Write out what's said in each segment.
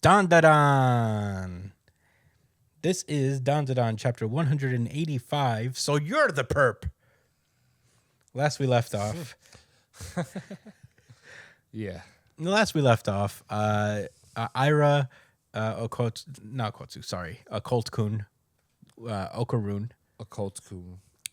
Dandadan. This is Dandadan chapter 185. So you're the perp. Last we left off. Yeah. Ira, Colt-kun, Okaroon.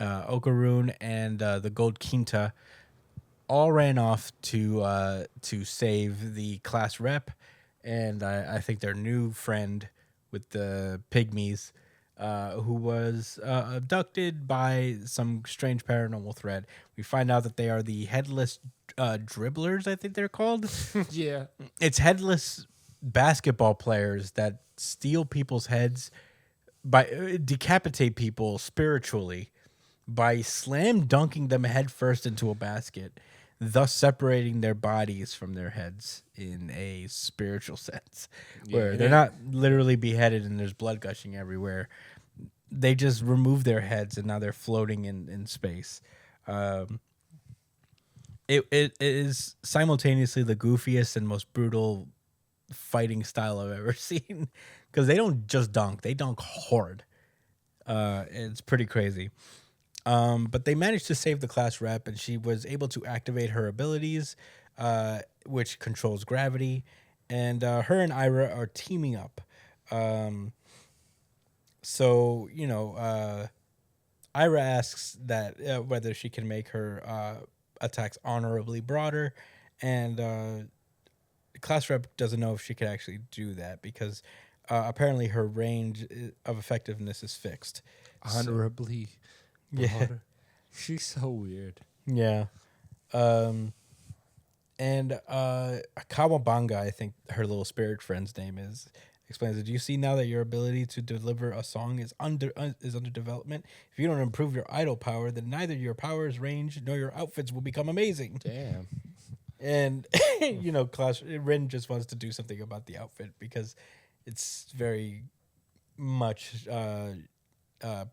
Okaroon and the Gold Quinta all ran off to save the class rep, and I think their new friend with the pygmies, who was abducted by some strange paranormal threat. We find out that they are the headless dribblers, I think they're called. Yeah. It's headless basketball players that steal people's heads, by decapitate people spiritually by slam dunking them headfirst into a basket, thus separating their bodies from their heads in a spiritual sense, where they're not literally beheaded and there's blood gushing everywhere. They just remove their heads and now they're floating in space. It is simultaneously the goofiest and most brutal fighting style I've ever seen, because they don't just dunk, they dunk hard. It's pretty crazy. But they managed to save the class rep, and she was able to activate her abilities, which controls gravity, and her and Ira are teaming up. So, Ira asks that whether she can make her attacks honorably broader, and class rep doesn't know if she could actually do that, because apparently her range of effectiveness is fixed. Honorably. Yeah. She's so weird. Yeah. And Kawabanga, I think her little spirit friend's name is, explains it. Do you see now that your ability to deliver a song is under development? If you don't improve your idol power, then neither your powers, range, nor your outfits will become amazing. Damn. And, Rin just wants to do something about the outfit, because it's very much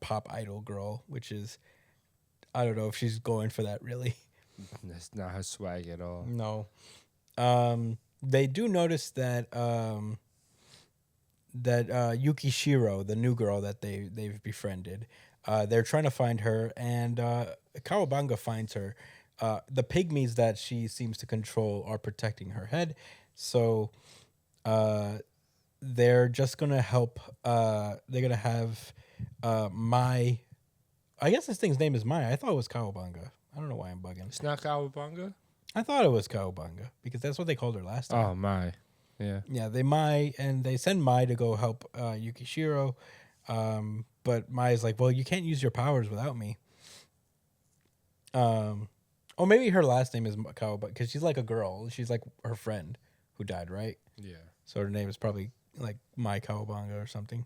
pop idol girl, which is, I don't know if she's going for that really. That's not her swag at all. No. They do notice that Yukishiro, the new girl that they've befriended, they're trying to find her, and Kawabanga finds her. The pygmies that she seems to control are protecting her head, so they're just gonna help. They're gonna have Mai. I guess this thing's name is Mai. I thought it was Kawabanga. I don't know why I'm bugging. It's not Kawabanga? I thought it was Kawabanga, because that's what they called her last time. Oh, Mai. Yeah. Yeah, they send Mai to go help Yukishiro, but Mai's like, well, you can't use your powers without me. Or maybe her last name is Kawabanga, because she's like a girl. She's like her friend who died, right? Yeah. So her name is probably like Mai Kawabanga or something.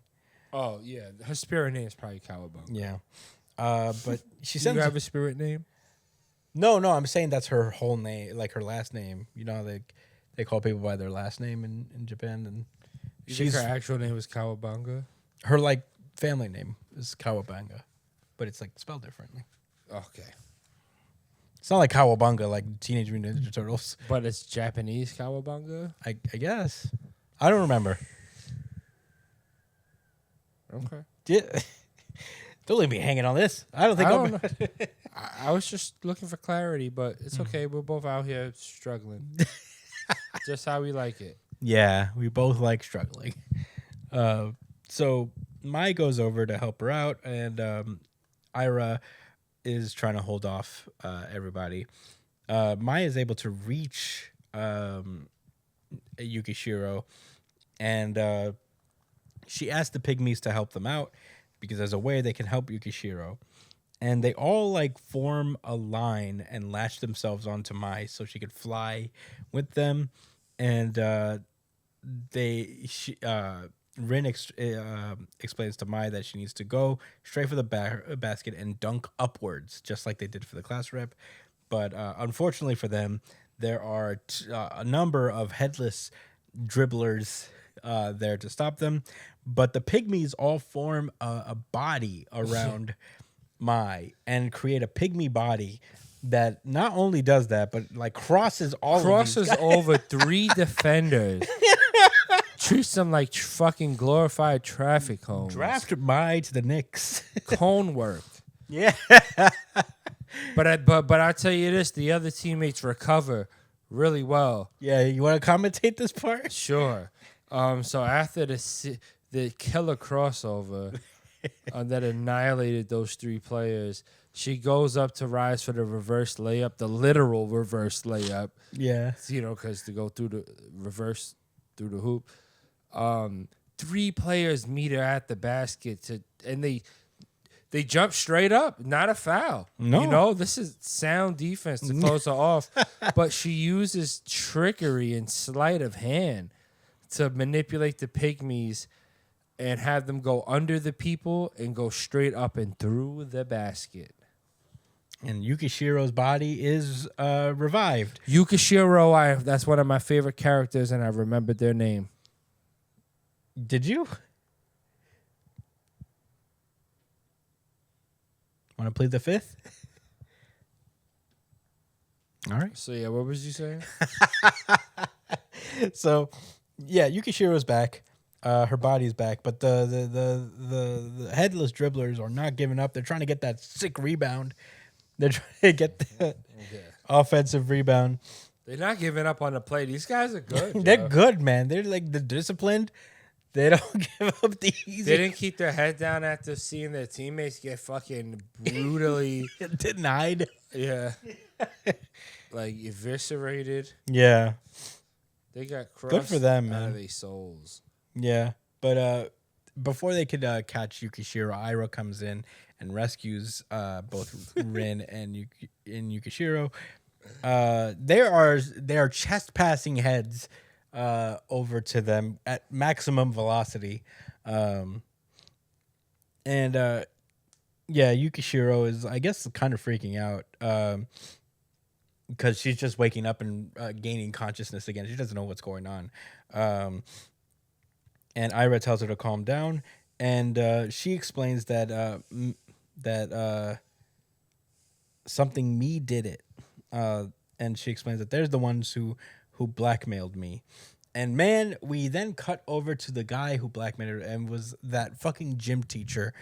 Oh, yeah. Her spirit name is probably Kawabanga. Yeah. But she sends... You have a spirit name? No, I'm saying that's her whole name, like her last name. You know how they call people by their last name in Japan, and think her actual name was Kawabanga? Her like family name is Kawabanga, but it's like spelled differently. Okay. It's not like Kawabanga like Teenage Mutant Ninja Turtles. But it's Japanese Kawabanga? I guess. I don't remember. Okay. Yeah. Don't leave me hanging on this. I don't think I was just looking for clarity, but it's okay. We're both out here struggling. Just how we like it. Yeah, we both like struggling. So Mai goes over to help her out, and Ira is trying to hold off everybody. Mai is able to reach Yukishiro, and she asked the pygmies to help them out, because there's a way they can help Yukishiro. And they all like form a line and latch themselves onto Mai so she could fly with them. And Rin explains to Mai that she needs to go straight for the basket and dunk upwards, just like they did for the class rep. But unfortunately for them, there are a number of headless dribblers there to stop them. But the pygmies all form a body around Mai and create a pygmy body that not only does that, but like crosses over 3 defenders. Just some like fucking glorified traffic cones. Draft Mai to the Knicks. Cone work. Yeah. But I tell you this, the other teammates recover really well. Yeah, you want to commentate this part? Sure. So after the killer crossover that annihilated those three players, she goes up to rise for the reverse layup, the literal reverse layup. Yeah. Because to go through the reverse through the hoop. Three players meet her at the basket and they jump straight up, not a foul. No. This is sound defense to close her off. But she uses trickery and sleight of hand to manipulate the pygmies and have them go under the people and go straight up and through the basket. And Yukishiro's body is revived. Yukishiro, that's one of my favorite characters, and I remembered their name. Did you? Want to plead the fifth? All right. So, yeah, what was you saying? So, yeah, Yukishiro's back. Her body's back, but the headless dribblers are not giving up. They're trying to get that sick rebound. They're trying to get the offensive rebound. They're not giving up on the play. These guys are good. They're good, man. They're like the disciplined. They don't give up the easy. They didn't keep their head down after seeing their teammates get fucking brutally denied. Yeah. Like eviscerated. Yeah. They got crushed good for them, man. out of their souls. Yeah. But before they could catch Yukishiro, Ira comes in and rescues both Rin and Yukishiro. They are chest passing heads over to them at maximum velocity. Yukishiro is, I guess, kind of freaking out because she's just waking up and gaining consciousness again. She doesn't know what's going on. And Ira tells her to calm down, and she explains that something me did it. And she explains that there's the ones who blackmailed me. And man, we then cut over to the guy who blackmailed her and was that fucking gym teacher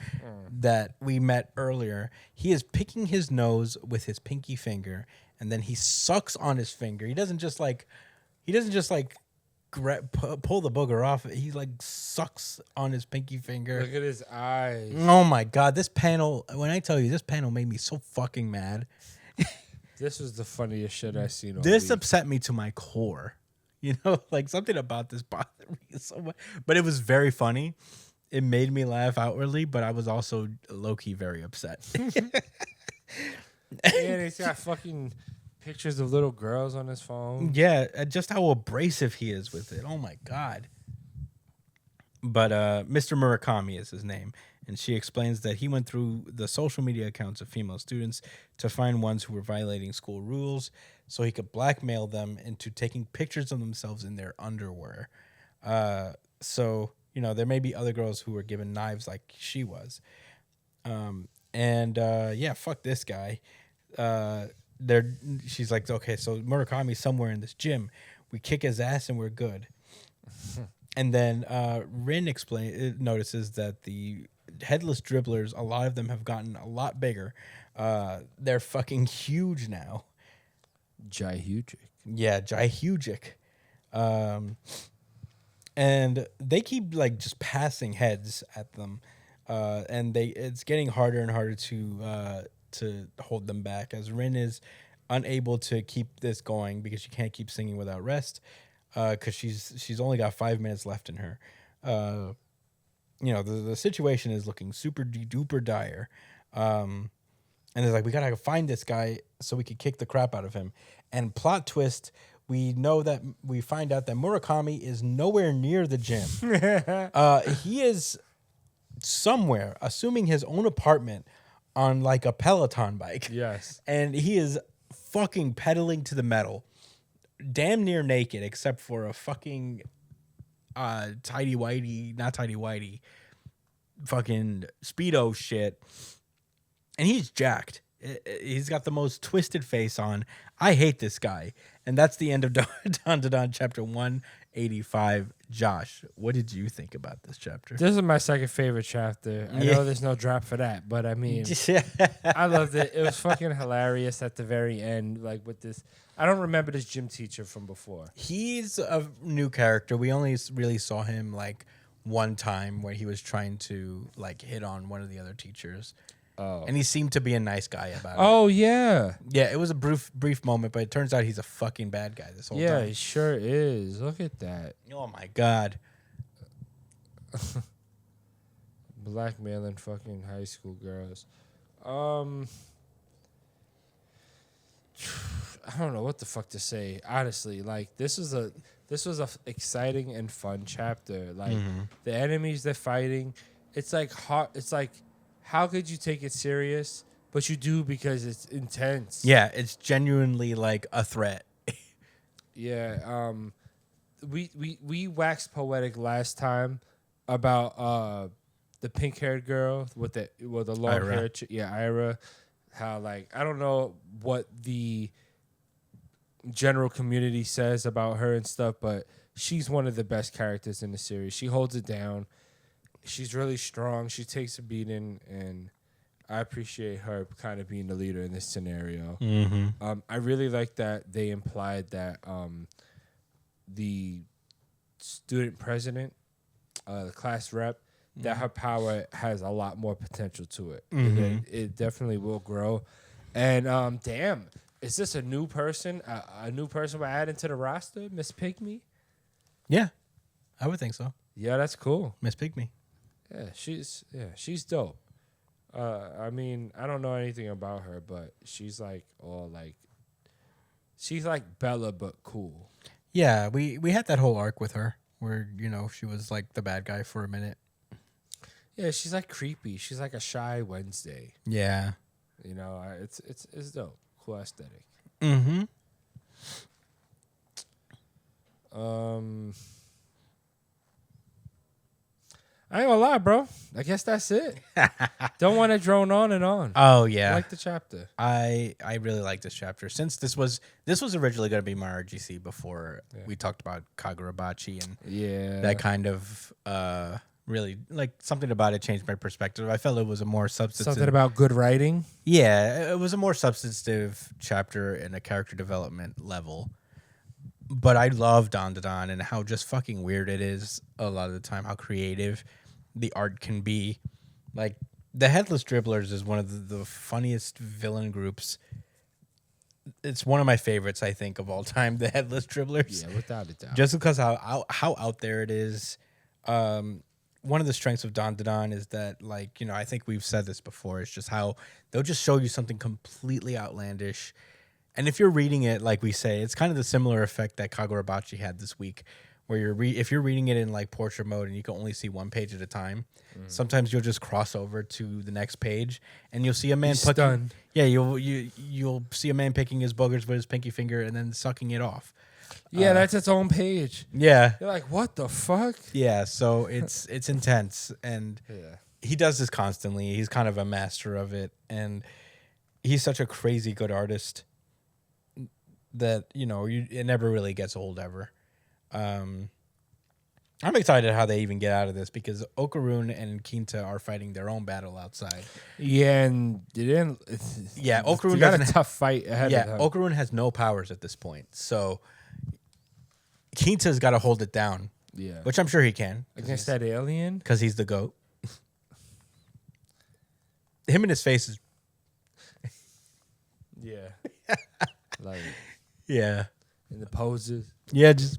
that we met earlier. He is picking his nose with his pinky finger, and then he sucks on his finger. He doesn't just like pull the booger off. He like sucks on his pinky finger. Look at his eyes. Oh my God, this panel, when I tell you, this panel made me so fucking mad. This was the funniest shit I've seen all This week. upset me to my core. You know, like something about this bothered me so much. But it was very funny. It made me laugh outwardly, but I was also low-key very upset. And he's got fucking pictures of little girls on his phone. Yeah, just how abrasive he is with it. Oh my God. But Mr. Murakami is his name. And she explains that he went through the social media accounts of female students to find ones who were violating school rules so he could blackmail them into taking pictures of themselves in their underwear. So, you know, there may be other girls who were given knives like she was. Fuck this guy. She's like, okay, so Murakami's somewhere in this gym. We kick his ass and we're good. And then Rin notices that the headless dribblers, a lot of them have gotten a lot bigger. They're fucking huge now. Jai-hugic. Yeah, Jai-hugic. And they keep like just passing heads at them. And it's getting harder and harder to hold them back as Rin is unable to keep this going because she can't keep singing without rest. Because she's only got 5 minutes left in her. The situation is looking super duper dire. And it's like, we gotta find this guy so we could kick the crap out of him. And plot twist, we find out that Murakami is nowhere near the gym. He is somewhere, assuming his own apartment, on like a Peloton bike. Yes. And he is fucking pedaling to the metal. Damn near naked, except for a fucking not tidy whitey, fucking Speedo shit. And he's jacked. He's got the most twisted face on. I hate this guy. And that's the end of Dandadan chapter 185. Josh, what did you think about this chapter? This is my second favorite chapter. I know there's no drop for that, but I mean, I loved it. It was fucking hilarious at the very end, like with this. I don't remember this gym teacher from before. He's a new character. We only really saw him like one time where he was trying to like hit on one of the other teachers. Oh. And he seemed to be a nice guy about it. Oh, yeah. Yeah, it was a brief moment, but it turns out he's a fucking bad guy this whole time. Yeah, he sure is. Look at that. Oh, my God. Blackmailing fucking high school girls. I don't know what the fuck to say. Honestly, like this was a exciting and fun chapter. Like the enemies they're fighting, it's like hard. It's like, how could you take it serious? But you do because it's intense. Yeah, it's genuinely like a threat. Yeah. We waxed poetic last time about the pink haired girl with the long hair. Ira. How like I don't know what the general community says about her and stuff, but she's one of the best characters in the series. She holds it down. She's really strong. She takes a beating, and I appreciate her kind of being the leader in this scenario. I really like that they implied that the student president, the class rep, that her power has a lot more potential to it. It definitely will grow. And damn, is this a new person? A new person we're adding to the roster, Miss Pygmy? Yeah, I would think so. Yeah, that's cool. Miss Pygmy. Yeah, she's dope. I mean, I don't know anything about her, but she's like she's like Bella but cool. Yeah, we had that whole arc with her where, you know, she was like the bad guy for a minute. Yeah, she's like creepy. She's like a shy Wednesday. Yeah. You know, it's dope. Cool aesthetic. I ain't gonna lie, bro. I guess that's it. Don't want to drone on and on. Oh yeah, I like the chapter. I really like this chapter since this was originally going to be my RGC before we talked about Kagurabachi and that kind of really like something about it changed my perspective. I felt it was a more substantive. Something about good writing. Yeah, it was a more substantive chapter in a character development level. But I love Dandadan and how just fucking weird it is a lot of the time, how creative the art can be. Like, the Headless Dribblers is one of the funniest villain groups. It's one of my favorites, I think, of all time, the Headless Dribblers. Yeah, without a doubt. Just because how out there it is. One of the strengths of Dandadan is that, like, you know, I think we've said this before, it's just how they'll just show you something completely outlandish. And if you're reading it, like we say, it's kind of the similar effect that Kagurabachi had this week, where if you're reading it in like portrait mode and you can only see one page at a time, sometimes you'll just cross over to the next page and you'll see a man stunned. Yeah, you'll see a man picking his boogers with his pinky finger and then sucking it off. Yeah, that's its own page. Yeah, you're like, what the fuck? Yeah, so it's intense, and he does this constantly. He's kind of a master of it, and he's such a crazy good artist that, you know, it never really gets old ever. I'm excited how they even get out of this because Okarun and Kinta are fighting their own battle outside. Yeah, and they didn't. Yeah, Okarun got a tough fight ahead of them. Okarun has no powers at this point, so Kinta's got to hold it down. Yeah, which I'm sure he can against that alien because he's the GOAT. Him and his face is. Yeah, like. Yeah. And the poses. Yeah, just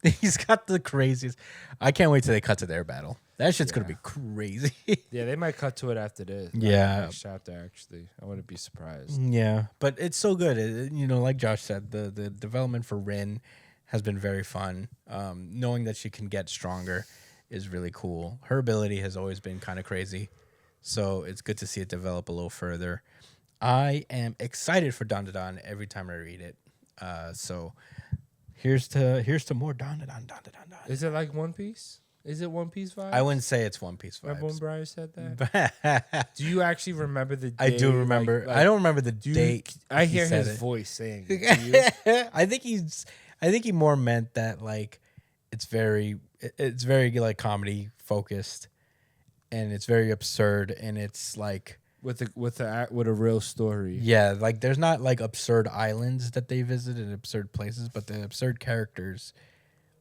he's got the craziest. I can't wait till they cut to their battle. That shit's gonna be crazy. Yeah, they might cut to it after this. Yeah, next chapter actually. I wouldn't be surprised. Yeah, but it's so good. You know, like Josh said, the development for Rin has been very fun. Knowing that she can get stronger is really cool. Her ability has always been kind of crazy, so it's good to see it develop a little further. I am excited for Dandadan every time I read it. So here's to more Dandadan. Is it like One Piece? Is it One Piece vibes? I wouldn't say it's One Piece Remember when vibes. Brian said that? Do you actually remember the day? I do remember. I don't remember the date. I he hear said his it. voice saying it. Do you? I think he more meant that like it's very like comedy focused, and it's very absurd, and it's like with a real story. yeah, like there's not like absurd islands that they visit and absurd places, but the absurd characters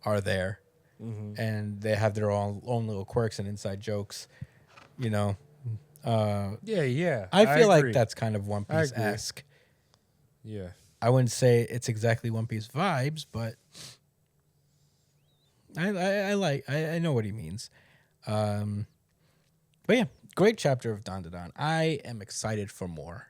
are there, and they have their own little quirks and inside jokes, you know. Yeah. I feel like agree. that's kind of One I Piece agree. esque. Yeah. I wouldn't say it's exactly One Piece vibes, but I know what he means. But yeah, great chapter of Dandadan. I am excited for more.